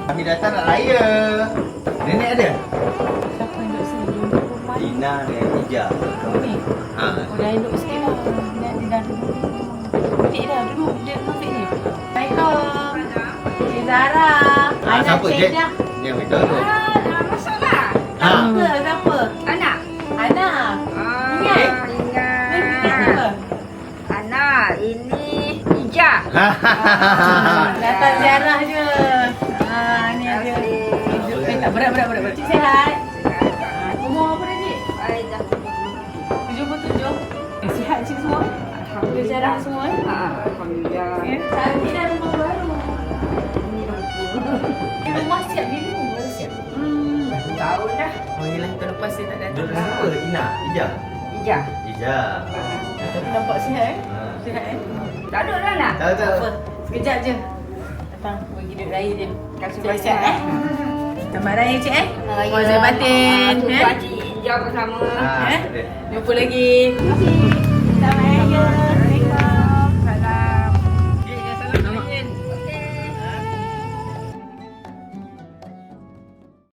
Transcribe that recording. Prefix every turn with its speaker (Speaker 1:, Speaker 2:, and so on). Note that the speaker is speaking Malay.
Speaker 1: Kami datang nak raya. Nenek ada?
Speaker 2: Siapa yang duduk sini? Duduk rumah.
Speaker 1: Dina dengan Ija.
Speaker 2: Ni.
Speaker 1: Ha.
Speaker 2: Oh, dah elok sikit lah. Dia dah duduk. Duduk dah, duduk. Dia masuk ni. Assalamualaikum. Cik Zara. Anak
Speaker 1: Siapa
Speaker 2: Cik
Speaker 1: je?
Speaker 2: Dah.
Speaker 1: Dia minta tu.
Speaker 3: Masuklah.
Speaker 2: Siapa? Siapa?
Speaker 3: Anak.
Speaker 2: Anak. Ingat? Dia ingat siapa?
Speaker 3: Anak, ini Ija.
Speaker 2: Datang ziarah je. Ni dia. Hidup tak berat. Cik sihat? Umur apa dah, Cik?
Speaker 3: Ay, dah.
Speaker 2: 77. Sihat cik semua? Alhamdulillah. Ziarah semua?
Speaker 3: Alhamdulillah.
Speaker 2: Cantik dah rumah baru. Rumah siap, dia rumah baru siap.
Speaker 3: Tahu dah.
Speaker 2: Oh yelah, tahun lepas saya tak datang.
Speaker 1: Dia siapa? Ina? Ija?
Speaker 3: Ija.
Speaker 1: Ija.
Speaker 2: Tapi nampak sihat Sihat
Speaker 3: Tak ada dah nak.
Speaker 1: Tahu tak?
Speaker 2: Apa? Sekejap je. Datang, bagi duit raya je.
Speaker 3: Kasih
Speaker 2: Siap-siap Selamat raya cik
Speaker 3: Raya.
Speaker 2: Puan saya batin.
Speaker 3: Jumpa Cik Ija bersama.
Speaker 1: Ha.
Speaker 2: Jumpa lagi. Terima kasih. Selamat raya.